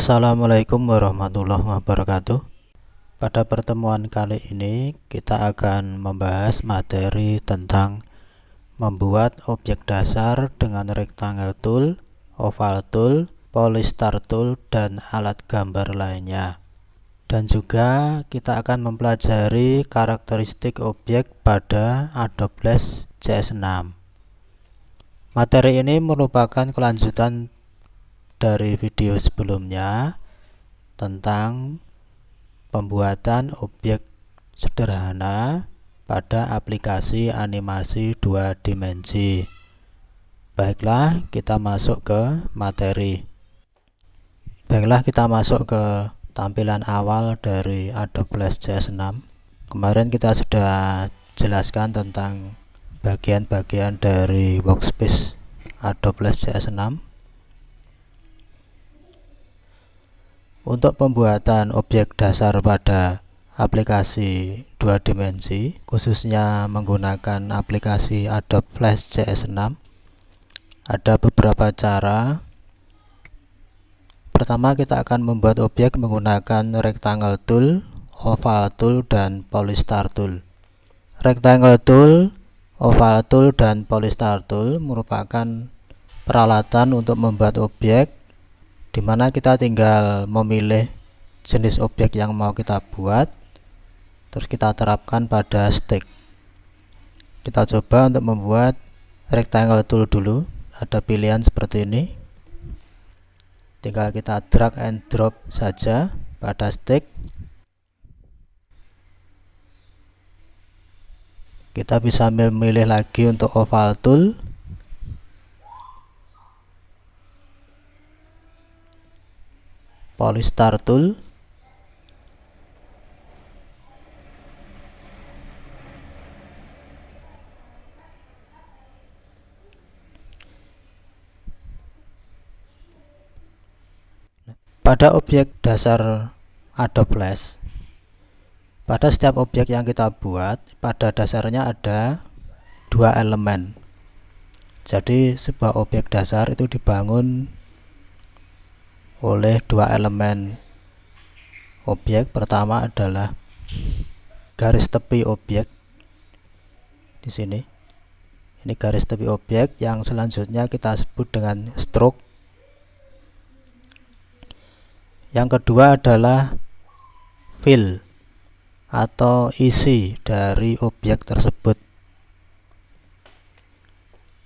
Assalamualaikum warahmatullahi wabarakatuh. Pada pertemuan kali ini kita akan membahas materi tentang membuat objek dasar dengan rectangle tool, oval tool, polystar tool, dan alat gambar lainnya. Dan juga kita akan mempelajari karakteristik objek pada Adobe Flash CS6. Materi ini merupakan kelanjutan dari video sebelumnya tentang pembuatan objek sederhana pada aplikasi animasi 2 dimensi. Baiklah, kita masuk ke materi. Baiklah, kita masuk ke tampilan awal dari Adobe Flash CS6. Kemarin kita sudah jelaskan tentang bagian-bagian dari workspace Adobe Flash CS6. Untuk pembuatan objek dasar pada aplikasi 2 dimensi, khususnya menggunakan aplikasi Adobe Flash CS6, ada beberapa cara. Pertama, kita akan membuat objek menggunakan rectangle tool, oval tool, dan polystar tool. Rectangle tool, oval tool, dan polystar tool merupakan peralatan untuk membuat objek di mana kita tinggal memilih jenis objek yang mau kita buat, terus kita terapkan pada stick. Kita coba untuk membuat rectangle tool dulu. Ada pilihan seperti ini, tinggal kita drag and drop saja pada stick. Kita bisa memilih lagi untuk oval tool, polystar tool, pada objek dasar Adobe Flash. Pada setiap objek yang kita buat, pada dasarnya ada 2 elemen. Jadi sebuah objek dasar itu dibangun oleh 2 elemen objek. Pertama adalah garis tepi objek. Di sini. Ini garis tepi objek yang selanjutnya kita sebut dengan stroke. Yang kedua adalah fill atau isi dari objek tersebut.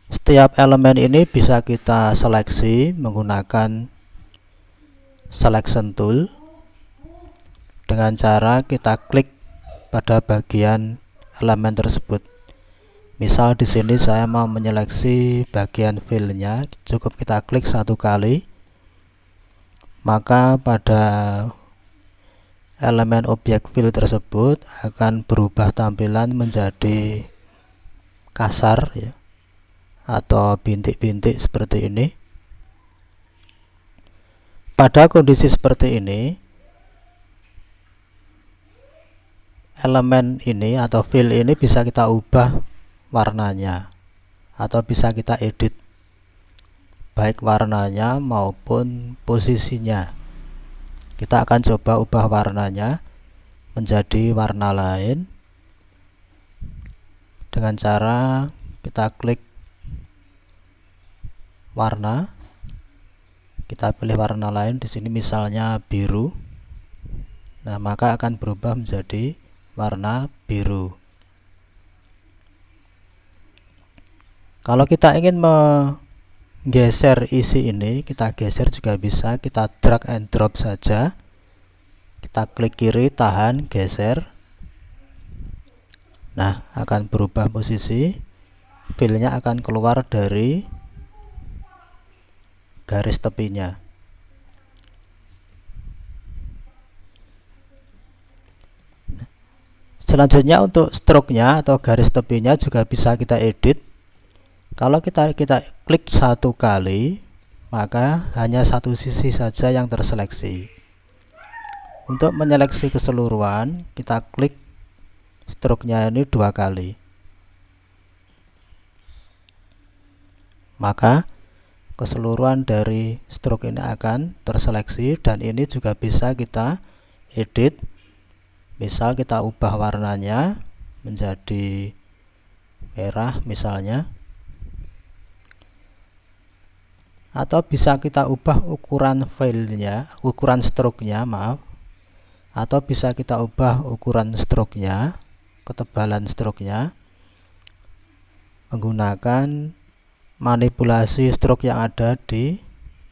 Setiap elemen ini bisa kita seleksi menggunakan selection tool dengan cara kita klik pada bagian elemen tersebut. Misal di sini saya mau menyeleksi bagian fill-nya, cukup kita klik 1 kali, maka pada elemen objek fill tersebut akan berubah tampilan menjadi kasar ya, atau bintik-bintik seperti ini. Pada kondisi seperti ini, elemen ini atau fill ini bisa kita ubah warnanya atau bisa kita edit baik warnanya maupun posisinya. Kita akan coba ubah warnanya menjadi warna lain dengan cara kita klik warna, kita pilih warna lain, di sini misalnya biru. Nah, maka akan berubah menjadi warna biru. Kalau kita ingin menggeser isi ini, kita geser juga bisa, kita drag and drop saja. Kita klik kiri, tahan, geser. Nah, akan berubah posisi. Fill-nya akan keluar dari garis tepinya. Selanjutnya untuk stroke-nya atau garis tepinya juga bisa kita edit. Kalau kita klik 1 kali, maka hanya satu sisi saja yang terseleksi. Untuk menyeleksi keseluruhan, kita klik stroke-nya ini 2 kali. Maka keseluruhan dari stroke ini akan terseleksi, dan ini juga bisa kita edit. Misal kita ubah warnanya menjadi merah misalnya, atau bisa kita ubah ukuran filenya, ukuran stroke-nya, maaf, atau bisa kita ubah ukuran stroke-nya, ketebalan stroke-nya, menggunakan manipulasi stroke yang ada di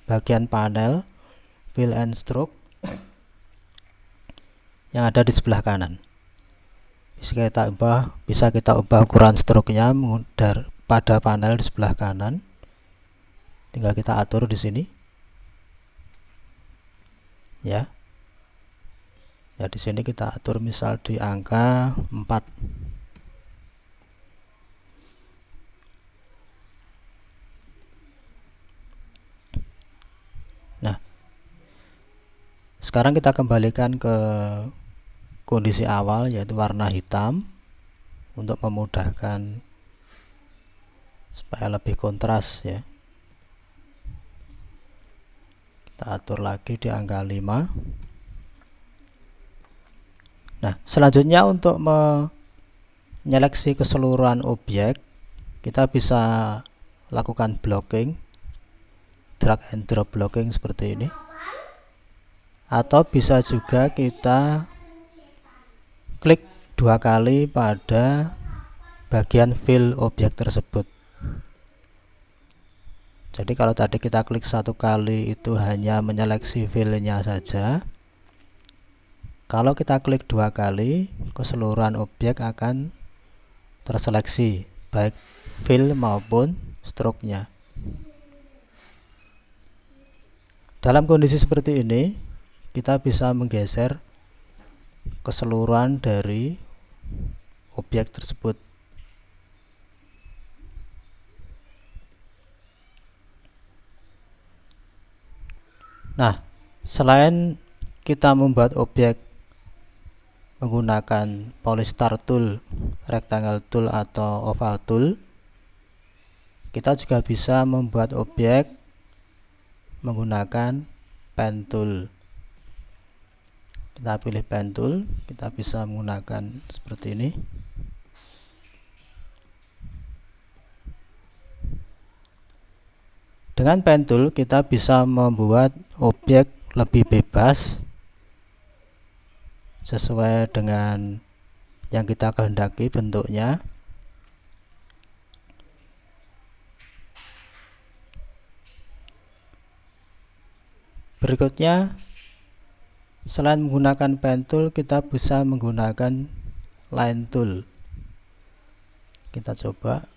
bagian panel fill and stroke yang ada di sebelah kanan. Bisa kita ubah ukuran stroke-nya pada panel di sebelah kanan. Tinggal kita atur di sini. Ya. Ya, di sini kita atur misal di angka 4. Nah, sekarang kita kembalikan ke kondisi awal, yaitu warna hitam, untuk memudahkan supaya lebih kontras ya. Kita atur lagi di angka 5. Nah, selanjutnya untuk menyeleksi keseluruhan objek, kita bisa lakukan blocking, drag and drop blocking seperti ini. Atau bisa juga kita klik 2 kali pada bagian fill objek tersebut. Jadi kalau tadi kita klik 1 kali itu hanya menyeleksi filenya saja. Kalau kita klik 2 kali, keseluruhan objek akan terseleksi, baik fill maupun stroke-nya. Dalam kondisi seperti ini, kita bisa menggeser keseluruhan dari objek tersebut. Nah, selain kita membuat objek menggunakan polystar tool, rectangle tool atau oval tool, kita juga bisa membuat objek menggunakan pen tool. Kita pilih pen tool, kita bisa menggunakan seperti ini. Dengan pen tool kita bisa membuat objek lebih bebas sesuai dengan yang kita kehendaki bentuknya. Berikutnya, selain menggunakan pen tool, kita bisa menggunakan line tool. Kita coba.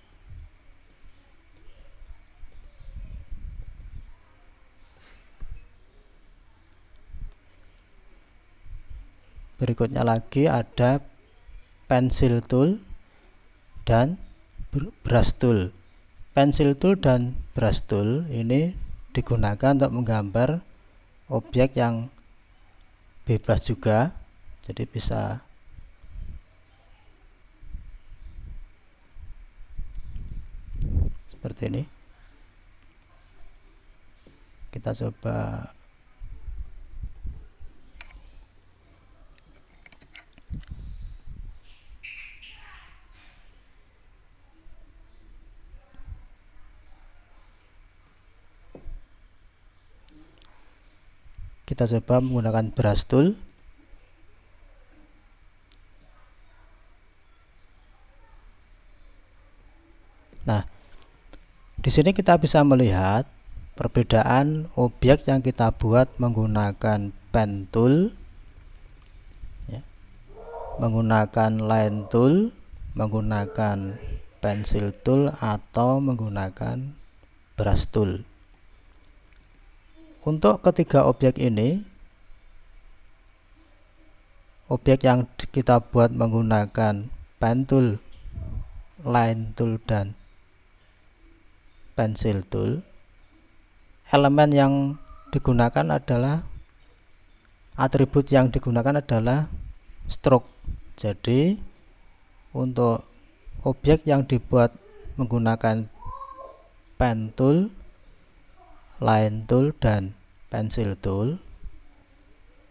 Berikutnya lagi ada pencil tool dan brush tool. Pencil tool dan brush tool ini digunakan untuk menggambar objek yang bebas juga. Jadi bisa seperti ini. Kita coba menggunakan brush tool. Nah, di sini kita bisa melihat perbedaan objek yang kita buat menggunakan pen tool, ya, menggunakan line tool, menggunakan pencil tool, atau menggunakan brush tool. Untuk ketiga objek ini, objek yang kita buat menggunakan pen tool, line tool, dan pencil tool, elemen yang digunakan adalah, atribut yang digunakan adalah stroke. Jadi untuk objek yang dibuat menggunakan pen tool, line tool, dan pencil tool,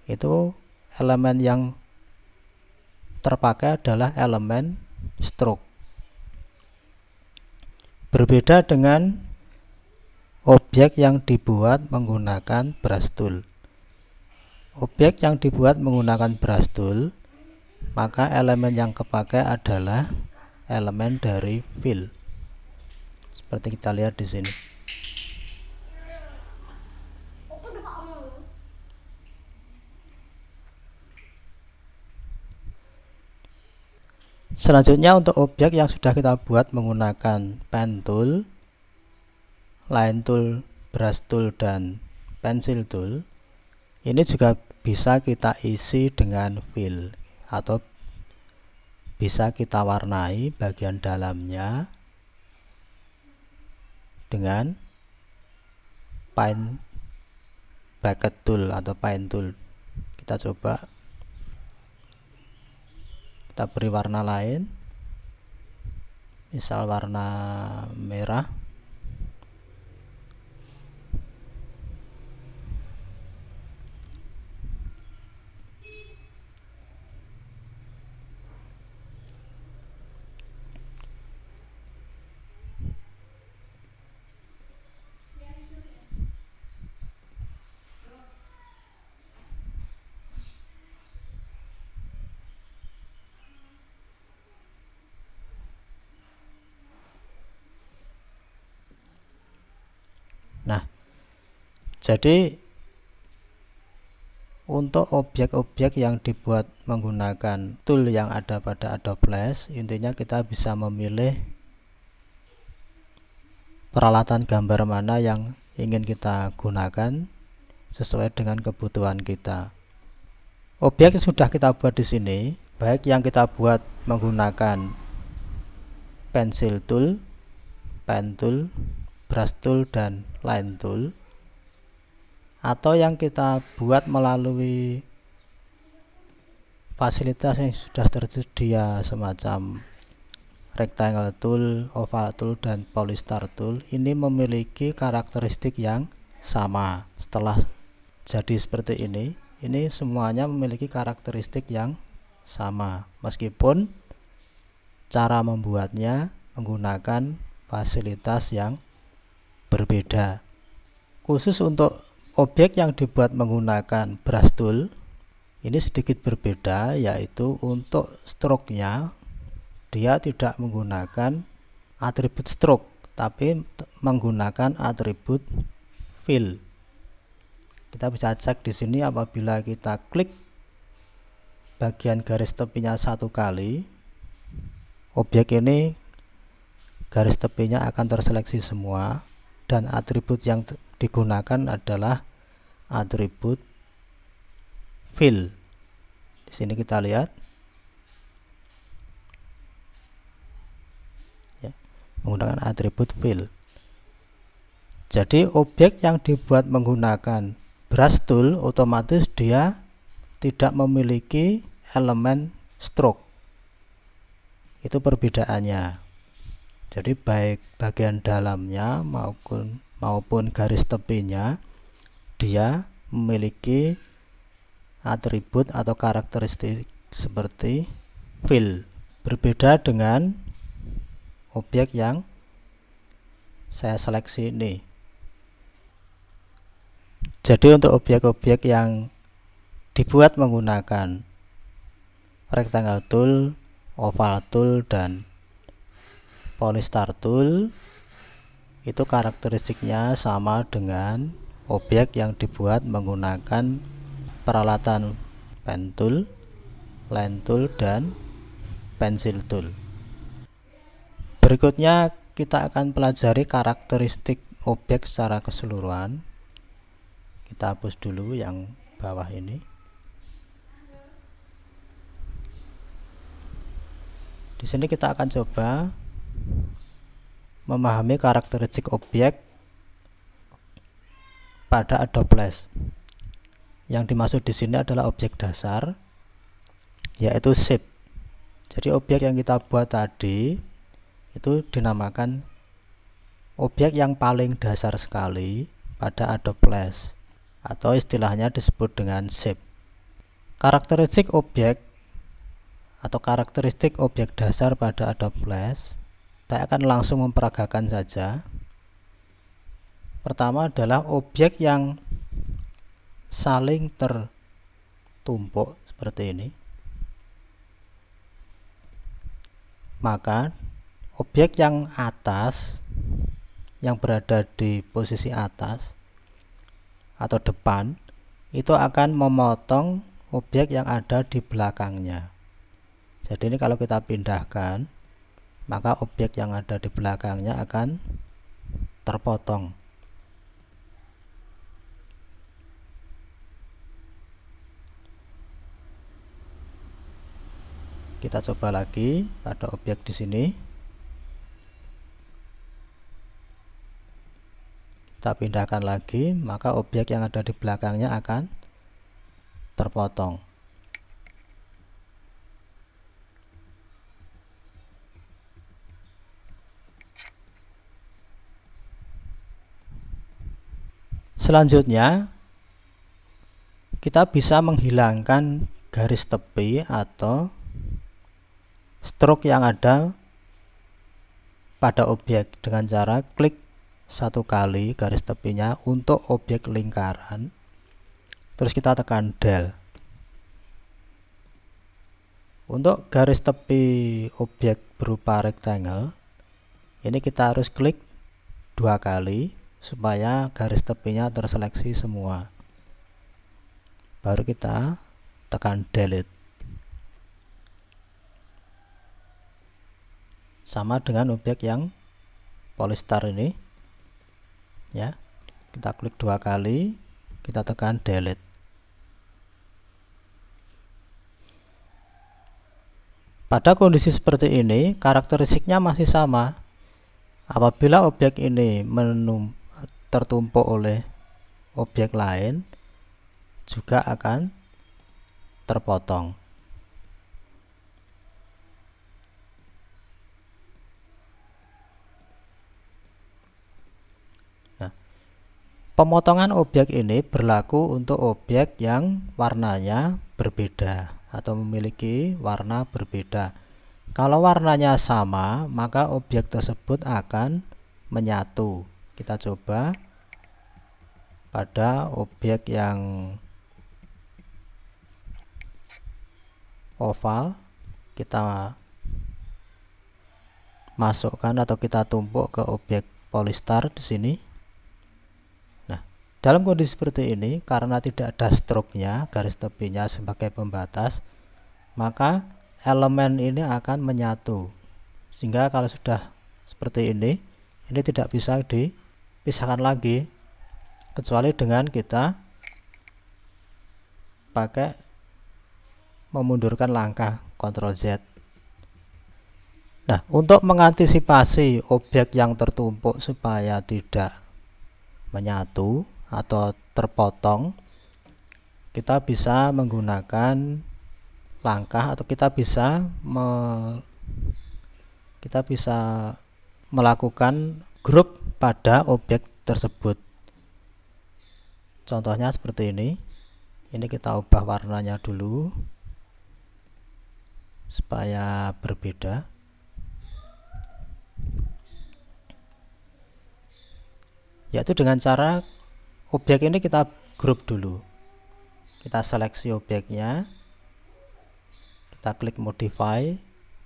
itu elemen yang terpakai adalah elemen stroke. Berbeda dengan objek yang dibuat menggunakan brush tool. Objek yang dibuat menggunakan brush tool, maka elemen yang kepakai adalah elemen dari fill. Seperti kita lihat di sini. Selanjutnya untuk objek yang sudah kita buat menggunakan pen tool, line tool, brush tool, dan pencil tool, ini juga bisa kita isi dengan fill atau bisa kita warnai bagian dalamnya dengan paint bucket tool atau paint tool. Kita coba, kita beri warna lain, misal warna merah. Nah, jadi untuk objek-objek yang dibuat menggunakan tool yang ada pada Adobe Flash, intinya kita bisa memilih peralatan gambar mana yang ingin kita gunakan sesuai dengan kebutuhan kita. Objek yang sudah kita buat di sini, baik yang kita buat menggunakan pencil tool, pen tool, brush tool, dan line tool, atau yang kita buat melalui fasilitas yang sudah tersedia semacam rectangle tool, oval tool, dan polystar tool, ini memiliki karakteristik yang sama. Setelah jadi seperti ini semuanya memiliki karakteristik yang sama, meskipun cara membuatnya menggunakan fasilitas yang berbeda. Khusus untuk objek yang dibuat menggunakan brush tool, ini sedikit berbeda, yaitu untuk stroke-nya dia tidak menggunakan atribut stroke, tapi menggunakan atribut fill. Kita bisa cek di sini, apabila kita klik bagian garis tepinya satu kali, objek ini garis tepinya akan terseleksi semua, dan atribut yang digunakan adalah atribut fill. Di sini kita lihat ya, menggunakan atribut fill. Jadi objek yang dibuat menggunakan brush tool otomatis dia tidak memiliki elemen stroke. Itu perbedaannya. Jadi baik bagian dalamnya maupun garis tepinya dia memiliki atribut atau karakteristik seperti fill. Berbeda dengan objek yang saya seleksi ini. Jadi untuk objek-objek yang dibuat menggunakan rectangle tool, oval tool, dan polystar tool, itu karakteristiknya sama dengan objek yang dibuat menggunakan peralatan pen tool, line tool, dan pencil tool. Berikutnya kita akan pelajari karakteristik objek secara keseluruhan. Kita hapus dulu yang bawah ini. Di sini kita akan coba memahami karakteristik objek pada Adobe Flash. Yang dimaksud di sini adalah objek dasar, yaitu shape. Jadi objek yang kita buat tadi itu dinamakan objek yang paling dasar sekali, pada Adobe Flash atau istilahnya disebut dengan shape. Karakteristik objek atau karakteristik objek dasar pada Adobe Flash, saya akan langsung memperagakan saja. Pertama adalah objek yang saling tertumpuk seperti ini. Maka objek yang atas, yang berada di posisi atas atau depan, itu akan memotong objek yang ada di belakangnya. Jadi ini kalau kita pindahkan, maka objek yang ada di belakangnya akan terpotong. Kita coba lagi pada objek di sini. Kita pindahkan lagi, maka objek yang ada di belakangnya akan terpotong. Selanjutnya, kita bisa menghilangkan garis tepi atau stroke yang ada pada objek dengan cara klik satu kali garis tepinya untuk objek lingkaran, terus kita tekan del. Untuk garis tepi objek berupa rectangle, ini kita harus klik 2 kali supaya garis tepinya terseleksi semua. Baru kita tekan delete. Sama dengan objek yang Polystar ini, ya, kita klik 2 kali, kita tekan delete. Pada kondisi seperti ini, karakteristiknya masih sama. Apabila objek ini tertumpuk oleh objek lain, juga akan terpotong. Nah, pemotongan objek ini berlaku untuk objek yang warnanya berbeda atau memiliki warna berbeda. Kalau warnanya sama, maka objek tersebut akan menyatu. Kita coba pada objek yang oval, kita masukkan atau kita tumpuk ke objek Polystar di sini. Nah, dalam kondisi seperti ini, karena tidak ada stroke-nya, garis tepinya sebagai pembatas, maka elemen ini akan menyatu. Sehingga kalau sudah seperti ini tidak bisa dipisahkan lagi, kecuali dengan kita pakai memundurkan langkah Ctrl Z. Nah, untuk mengantisipasi objek yang tertumpuk supaya tidak menyatu atau terpotong, kita bisa menggunakan langkah atau kita bisa melakukan grup pada objek tersebut. Contohnya seperti ini. Ini kita ubah warnanya dulu supaya berbeda. Yaitu dengan cara objek ini kita grup dulu. Kita seleksi objeknya, kita klik modify,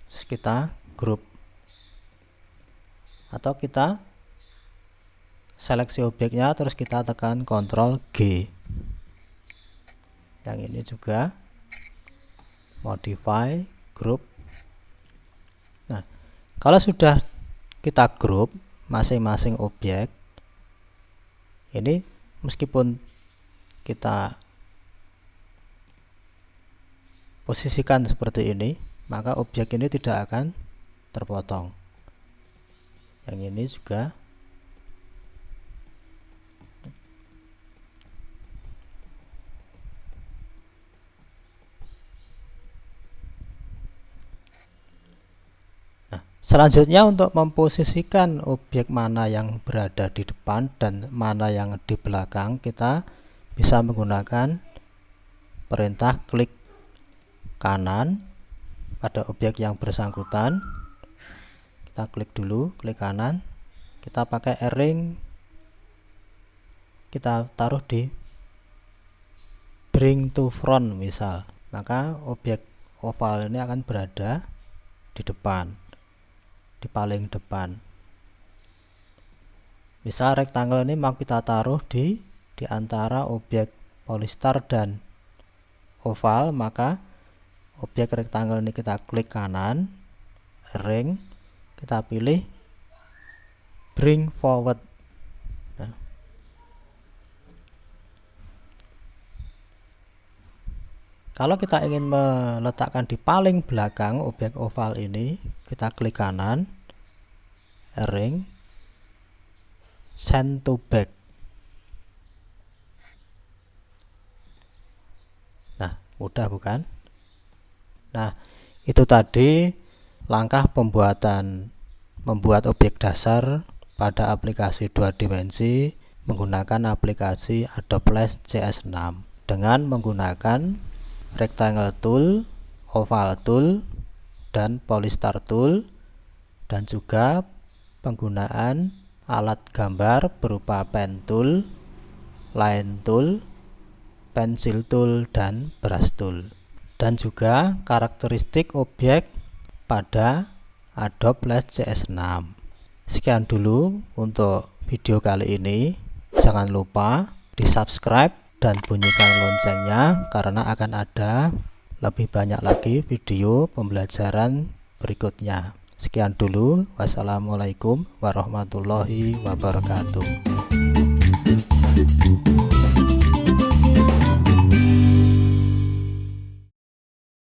terus kita grup, atau kita seleksi objeknya terus kita tekan Ctrl G. Yang ini juga modify, group. Nah, kalau sudah kita grup masing-masing objek, ini meskipun kita posisikan seperti ini, maka objek ini tidak akan terpotong. Yang ini juga. Selanjutnya untuk memposisikan objek mana yang berada di depan dan mana yang di belakang, kita bisa menggunakan perintah klik kanan pada objek yang bersangkutan. Kita klik dulu, klik kanan, kita pakai arrange, kita taruh di bring to front misal, maka objek oval ini akan berada di depan, di paling depan. Misal rectangle ini mau kita taruh di antara objek Polystar dan oval, maka objek rectangle ini kita klik kanan, arrange, kita pilih bring forward. Nah, kalau kita ingin meletakkan di paling belakang objek oval ini, kita klik kanan, arrange, send to back. Nah, mudah bukan? Nah, itu tadi langkah membuat objek dasar pada aplikasi 2 dimensi menggunakan aplikasi Adobe Flash CS6 dengan menggunakan rectangle tool, oval tool, dan polystar tool, dan juga penggunaan alat gambar berupa pen tool, line tool, pencil tool, dan brush tool, dan juga karakteristik objek pada Adobe Flash CS6. Sekian dulu untuk video kali ini. Jangan lupa di subscribe dan bunyikan loncengnya karena akan ada lebih banyak lagi video pembelajaran berikutnya. Sekian dulu, wassalamualaikum warahmatullahi wabarakatuh.